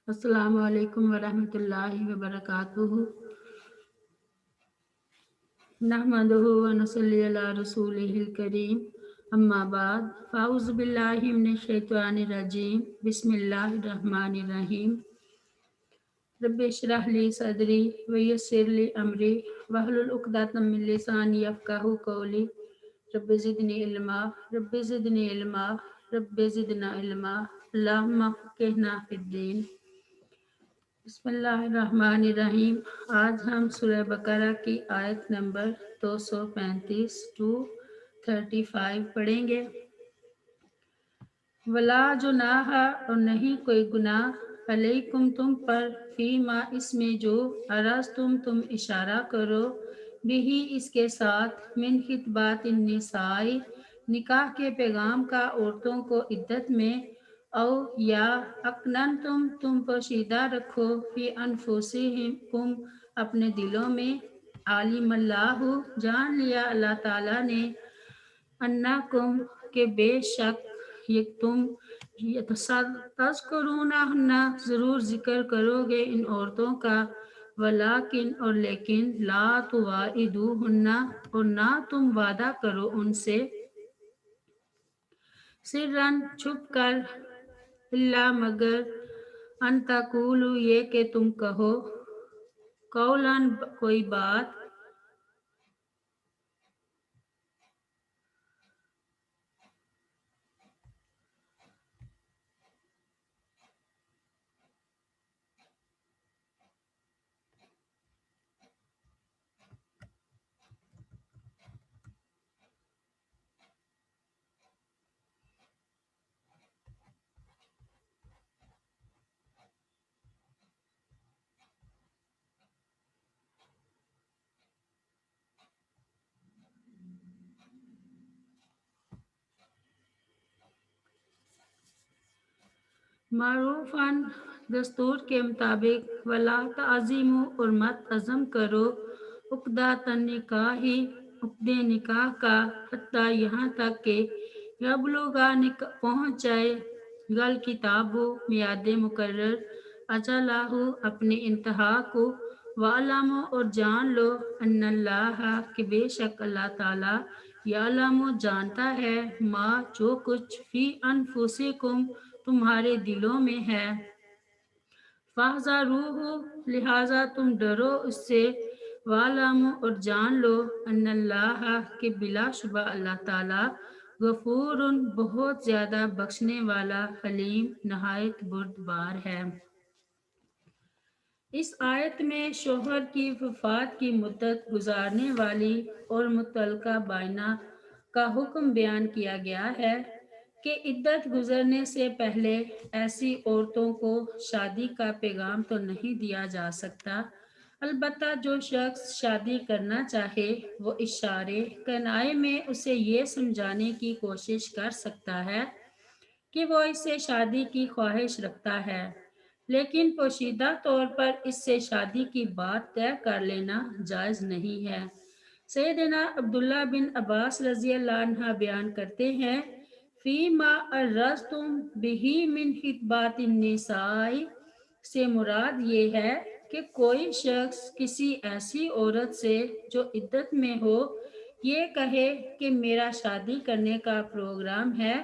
السلام علیکم ورحمۃ اللہ وبرکاتہ۔ نحمدہ ونصلی علی رسولہ الکریم، اما بعد فاعوذ باللہ من الشیطان الرجیم، بسم اللہ الرحمن الرحیم۔ رب اشرح لی صدری ویسر لی امری واحلل عقدۃ من لسانی یفقہوا قولی۔ رب زدنی علما رب زدنی علما رب زدنا علما، اللہم فقہنا فی الدین۔ بسم اللہ الرحمن الرحیم۔ آج ہم سورہ بقرہ کی آیت نمبر 235 to 35 پڑھیں گے۔ ولا جناح، اور نہیں کوئی گناہ، علیکم تم پر، فیما اس میں جو تم اشارہ کرو، بھی اس کے ساتھ، من خطبات النساء نکاح کے پیغام کا عورتوں کو عدت میں، او یا اکنن تم پوشیدہ رکھو، فی انفسکم اپنے دلوں میں، عالم اللہ جان لیا اللہ تعالیٰ نے، انکم کہ بے شک تم تذکرونہن ضرور ذکر کرو گے ان عورتوں کا، ولیکن اور لیکن، لا تواعدوہن اور نہ تم وعدہ کرو ان سے، سرن چھپ کر، الا مگر، ان تقولوا یہ کہ تم کہو، قولاً کوئی بات، معروفاً دستور کے مطابق، ولا تعزیموا اور مت عزم کرو، عقدۃ النکاح عقدِ نکاح کا، حتیٰ یہاں تک کہ، یبلغا پہنچ جائے، گل کتاب میعاد مقرر، اجلہ اپنے انتہا کو، وَاعْلَمُوا اور جان لو، ان اللہ کہ بے شک اللہ تعالیٰ، یعلم جانتا ہے، ما جو کچھ، فی انفسکم تمہارے دلوں میں ہے، فاحذروہ لہذا تم ڈرو اس سے، وَاعْلَمُوا اور جان لو، ان اللہ کہ بلا شبہ اللہ تعالیٰ، غفور بہت زیادہ بخشنے والا، حلیم نہایت بردبار ہے۔ اس آیت میں شوہر کی وفات کی مدت گزارنے والی اور متعلقہ بائنہ کا حکم بیان کیا گیا ہے کہ عدت گزرنے سے پہلے ایسی عورتوں کو شادی کا پیغام تو نہیں دیا جا سکتا، البتہ جو شخص شادی کرنا چاہے وہ اشارے کنائے میں اسے یہ سمجھانے کی کوشش کر سکتا ہے کہ وہ اس سے شادی کی خواہش رکھتا ہے، لیکن پوشیدہ طور پر اس سے شادی کی بات طے کر لینا جائز نہیں ہے۔ سیدنا عبداللہ بن عباس رضی اللہ عنہ بیان کرتے ہیں، فی ما عرضتم بہ من خطبات النساء سے مراد یہ ہے کہ کوئی شخص کسی ایسی عورت سے جو عدت میں ہو یہ کہے کہ میرا شادی کرنے کا پروگرام ہے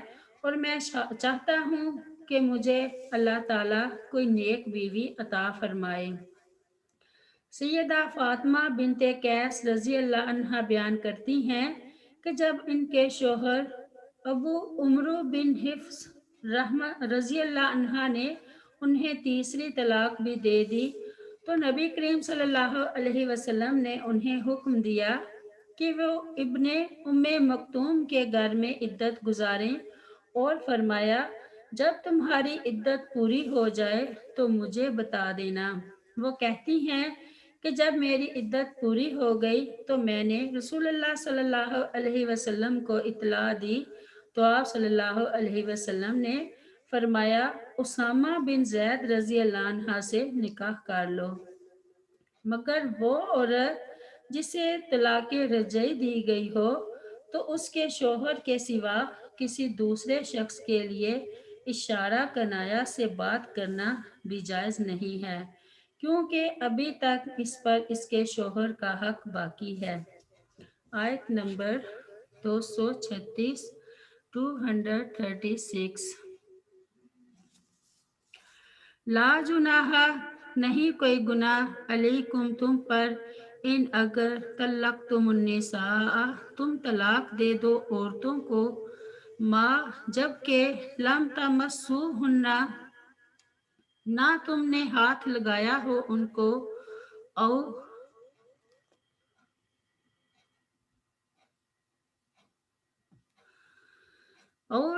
اور میں چاہتا ہوں کہ مجھے اللہ تعالیٰ کوئی نیک بیوی عطا فرمائے۔ سیدہ فاطمہ بنت قیس رضی اللہ عنہ بیان کرتی ہیں کہ جب ان کے شوہر ابو عمرو بن حفص رضی اللہ عنہ نے انہیں تیسری طلاق بھی دے دی تو نبی کریم صلی اللہ علیہ وسلم نے انہیں حکم دیا کہ وہ ابن ام مکتوم کے گھر میں عدت گزاریں، اور فرمایا جب تمہاری عدت پوری ہو جائے تو مجھے بتا دینا۔ وہ کہتی ہیں کہ جب میری عدت پوری ہو گئی تو میں نے رسول اللہ صلی اللہ علیہ وسلم کو اطلاع دی تو آپ صلی اللہ علیہ وسلم نے فرمایا اسامہ بن زید رضی اللہ عنہ سے نکاح کر لو، مگر وہ عورت جسے طلاق رجعی دی گئی ہو تو اس کے شوہر کے سوا کسی دوسرے شخص کے لیے اشارہ کنایا سے بات کرنا بھی جائز نہیں ہے، کیونکہ ابھی تک اس پر اس کے شوہر کا حق باقی ہے۔ آیت نمبر 236 236۔ لا جناح، نہیں کوئی گناہ، علیکم تم پر، ان اگر طلقتم النساء تم طلاق دے دو عورتوں کو، ما جبکہ لم تمسوہن نہ تم نے ہاتھ لگایا ہو ان کو، او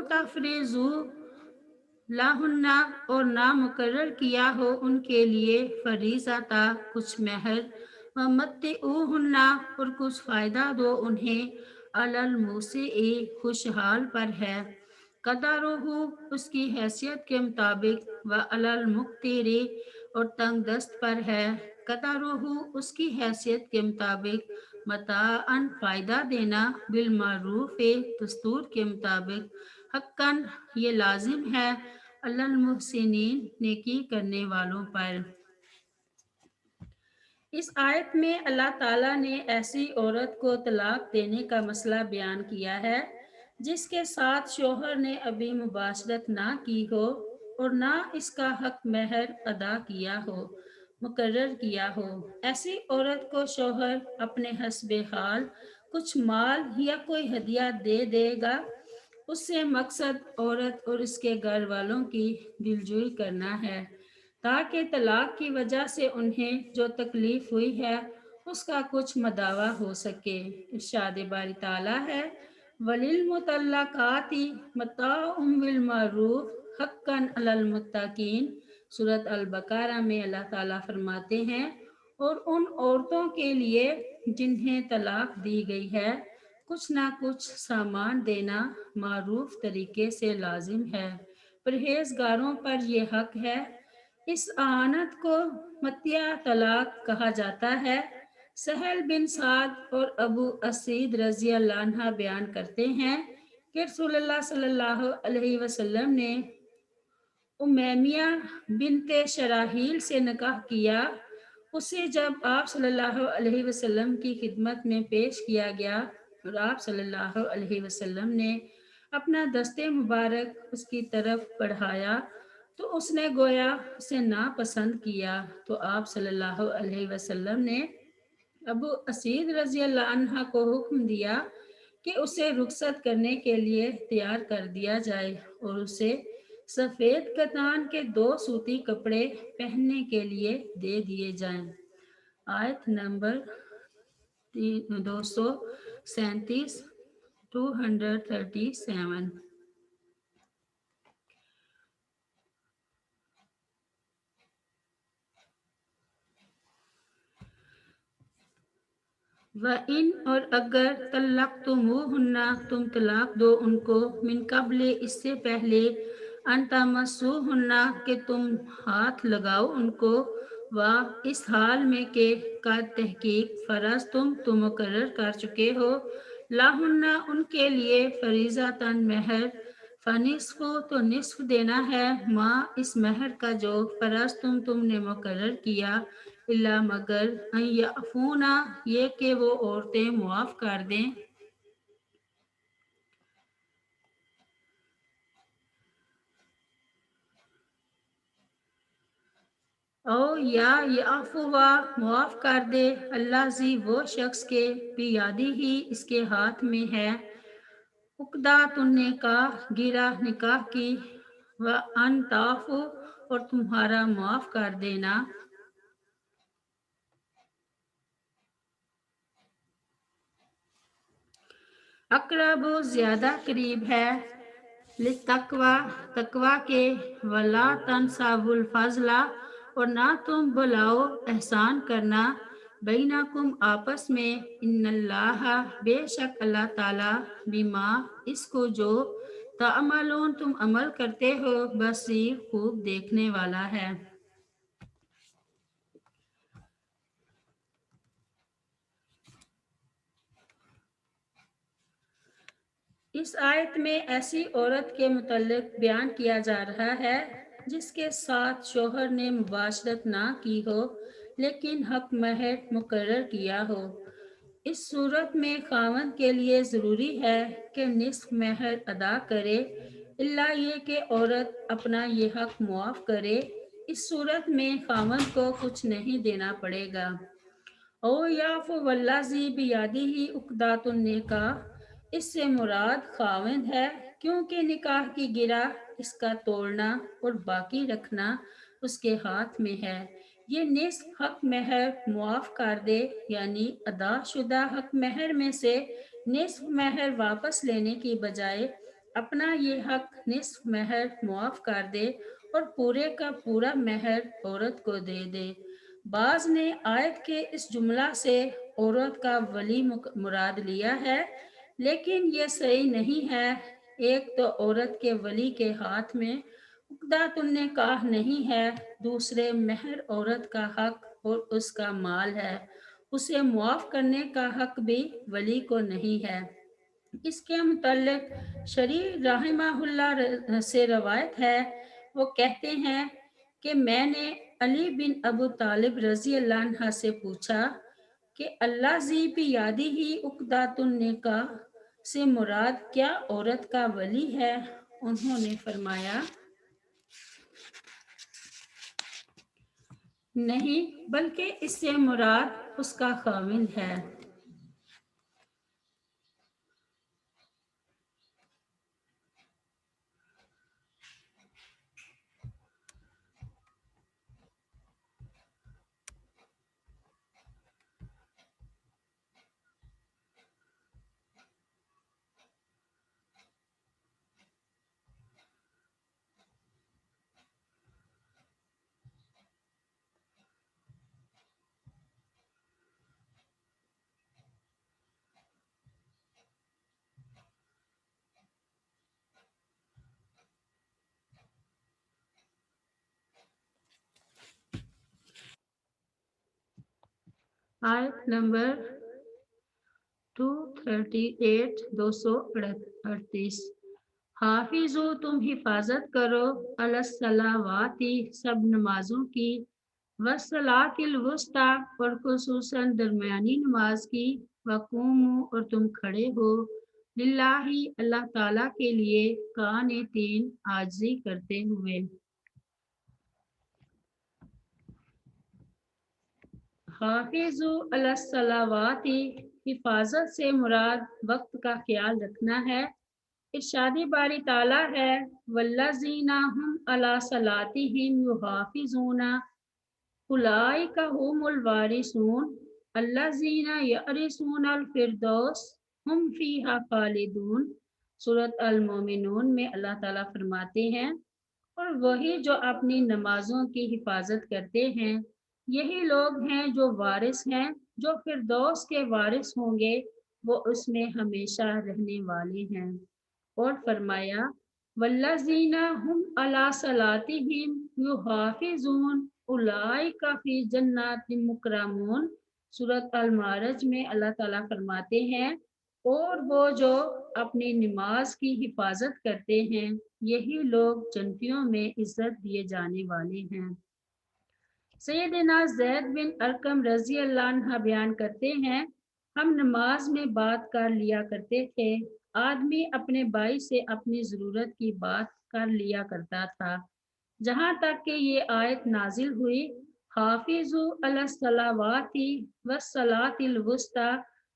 تفریضو لہن، اور نہ مقرر کیا ہو ان کے لیے فریضہ کچھ مہر، ومتعوہن، اور کچھ فائدہ دو انہیں، علی الموسع خوشحال پر ہے، قدرہ اس کی حیثیت کے مطابق، وعلی المقتر، اور تنگ دست پر ہے، قدرہ اس کی حیثیت کے مطابق، متاعً فائدہ دینا، بالمعروف دستور کے مطابق، حقاً یہ لازم ہے، علی المحسنین نیکی کرنے والوں پر۔ اس آیت میں اللہ تعالیٰ نے ایسی عورت کو طلاق دینے کا مسئلہ بیان کیا ہے جس کے ساتھ شوہر نے ابھی مباشرت نہ کی ہو اور نہ اس کا حق مہر ادا کیا ہو، مقرر کیا ہو۔ ایسی عورت کو شوہر اپنے حسب حال کچھ مال یا کوئی ہدیہ دے دے گا، اس سے مقصد عورت اور اس کے گھر والوں کی دلجوئی کرنا ہے، تاکہ طلاق کی وجہ سے انہیں جو تکلیف ہوئی ہے اس کا کچھ مداوع ہو سکے۔ ارشاد باری تعالیٰ ہے، وَلِلْمُطَلَّقَاتِ مَتَاعٌ بِالْمَعْرُوفِ حَقًّا عَلَى الْمُتَّقِينَ۔ سورۃ البقرہ میں اللہ تعالیٰ فرماتے ہیں، اور ان عورتوں کے لیے جنہیں طلاق دی گئی ہے کچھ نہ کچھ سامان دینا معروف طریقے سے لازم ہے، پرہیزگاروں پر یہ حق ہے۔ اس اعانت کو متیع طلاق کہا جاتا ہے۔ سہل بن سعد اور ابو اسید رضی اللہ عنہ بیان کرتے ہیں کہ رسول اللہ صلی اللہ علیہ وسلم نے امیمیہ بنت شراحیل سے نکاح کیا۔ اسے جب آپ صلی اللہ علیہ وسلم کی خدمت میں پیش کیا گیا اور آپ صلی اللہ علیہ وسلم نے اپنا دست مبارک اس کی طرف بڑھایا تو اس نے گویا اسے ناپسند کیا، تو آپ صلی اللہ علیہ وسلم نے ابو اسید رضی اللہ عنہ کو حکم دیا کہ اسے رخصت کرنے کے لیے تیار کر دیا جائے اور اسے سفید کتان کے 2 سوتی کپڑے پہننے کے لیے دے دیے جائیں۔ آیت نمبر 237 237۔ وَإِنْ، اور اگر طلقتموہن تم طلاق دو ان کو، من قبل اس سے پہلے، ان تمسوہن کہ تم ہاتھ لگاؤ ان کو، اس حال میں کہ قد تحقیق فرض تم مقرر کر چکے ہو، لہن ان کے لیے فریضۃً مہر، فنصف تو نصف دینا ہے، ماں اس مہر کا جو فرض تم نے مقرر کیا، الا مگر ان یعفونا یہ کہ وہ عورتیں معاف کر دیں، او یا یعفوا معاف کر دے، اللہ زی وہ شخص کے بیادی ہی اس کے ہاتھ میں ہے، عقدۃ النکاح گرہ نکاح کی، وان تعفو اور تمہارا معاف کر دینا، اقرب زیادہ قریب ہے، للتقوی تقوی کے، ولا تنسوا الفضل اور نہ تم بلاؤ احسان کرنا، بینکم آپس میں، ان اللہ بے شک اللہ تعالیٰ، بما اس کو جو تعملون تم عمل کرتے ہو، بصیر خوب دیکھنے والا ہے۔ اس آیت میں ایسی عورت کے متعلق بیان کیا جا رہا ہے جس کے ساتھ شوہر نے مباشرت نہ کی ہو لیکن حق مہر مقرر کیا ہو۔ اس صورت میں خاوند کے لیے ضروری ہے کہ نصف مہر ادا کرے، الا یہ کہ عورت اپنا یہ حق معاف کرے۔ اس صورت میں خاوند کو کچھ نہیں دینا پڑے گا۔ او یعفو والذی بیدہ عقدۃ النکاح، اس سے مراد خاوند ہے کیونکہ نکاح کی گرہ اس کا توڑنا اور باقی رکھنا اس کے ہاتھ میں ہے۔ یہ نصف حق مہر معاف کر دے، یعنی ادا شدہ حق مہر میں سے نصف مہر واپس لینے کی بجائے اپنا یہ حق نصف مہر معاف کر دے اور پورے کا پورا مہر عورت کو دے دے۔ بعض نے آیت کے اس جملہ سے عورت کا ولی مراد لیا ہے، لیکن یہ صحیح نہیں ہے۔ ایک تو عورت کے ولی کے ہاتھ میں عقدۃ النکاح نہیں ہے، دوسرے مہر عورت کا حق اور اس کا مال ہے، اسے معاف کرنے کا حق بھی ولی کو نہیں ہے۔ اس کے متعلق شریع رحمہ اللہ سے روایت ہے، وہ کہتے ہیں کہ میں نے علی بن ابو طالب رضی اللہ عنہ سے پوچھا کہ اللہ زی بیدہ عقدۃ النکاح سے مراد کیا عورت کا ولی ہے؟ انہوں نے فرمایا نہیں، بلکہ اس سے مراد اس کا خاوند ہے۔ آیت نمبر 238 238 حافظو، تم حفاظت کرو، علی الصلوات، سب نمازوں کی، والصلاۃ الوسطی، اور خصوصاً درمیانی نماز کی، وقوموا، اور تم کھڑے ہو، للہ، اللہ تعالیٰ کے لیے، قانتین، عاجزی کرتے ہوئے۔ حافظوا علی الصلوات، حفاظت سے مراد وقت کا خیال رکھنا ہے۔ ارشاد باری تعالیٰ ہے، والذین هم علی صلاتہم یحافظون، اولئک هم الوارثون الذین یرثون الفردوس هم فیہا خالدون۔ سورۃ المومنون میں اللہ تعالیٰ فرماتے ہیں، اور وہی جو اپنی نمازوں کی حفاظت کرتے ہیں، یہی لوگ ہیں جو وارث ہیں، جو فردوس کے وارث ہوں گے، وہ اس میں ہمیشہ رہنے والے ہیں۔ اور فرمایا، والذین هم علی صلاتہم یحافظون اولئک فی جنات مکرمون۔ سورۃ المعارج میں اللہ تعالیٰ فرماتے ہیں، اور وہ جو اپنی نماز کی حفاظت کرتے ہیں، یہی لوگ جنتیوں میں عزت دیے جانے والے ہیں۔ سیدنا زید بن ارقم رضی اللہ عنہ بیان کرتے ہیں، ہم نماز میں بات کر لیا کرتے تھے، آدمی اپنے بھائی سے اپنی ضرورت کی بات کر لیا کرتا تھا، جہاں تک کہ یہ آیت نازل ہوئی، حافظوا علی الصلوات والصلاۃ الوسطی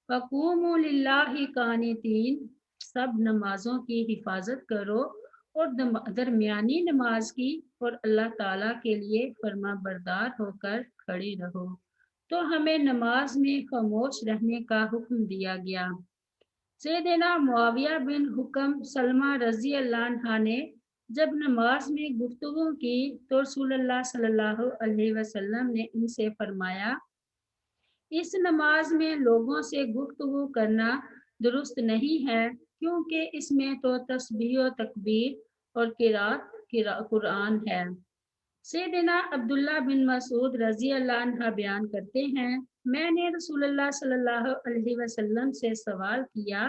وقوموا للہ قانتین، سب نمازوں کی حفاظت کرو اور درمیانی نماز کی، اور اللہ تعالیٰ کے لیے فرما بردار ہو کر کھڑے رہو۔ تو ہمیں نماز میں خاموش رہنے کا حکم دیا گیا۔ سیدنا معاویہ بن حکم سلمہ رضی اللہ عنہ نے جب نماز میں گفتگو کی تو رسول اللہ صلی اللہ علیہ وسلم نے ان سے فرمایا، اس نماز میں لوگوں سے گفتگو کرنا درست نہیں ہے، کیونکہ اس میں تو تسبیح و تکبیر اور قرات قرآن ہے۔ سیدنا عبداللہ بن مسعود رضی اللہ عنہ بیان کرتے ہیں، میں نے رسول اللہ صلی اللہ علیہ وسلم سے سوال کیا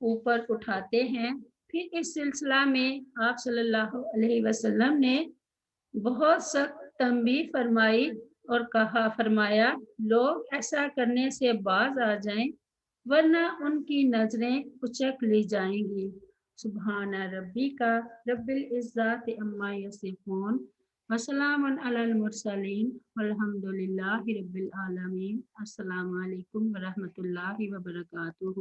اوپر اٹھاتے ہیں۔ پھر اس سلسلہ میں آپ صلی اللہ علیہ وسلم نے بہت سخت تنبیہ فرمائی اور فرمایا لوگ ایسا کرنے سے باز آ جائیں ورنہ ان کی نظریں اچک لی جائیں گی۔ سبحان ربی کا رب العزت عما یصفون وسلام علی المرسلین والحمد للہ رب العالمین۔ السلام علیکم ورحمۃ اللہ وبرکاتہ۔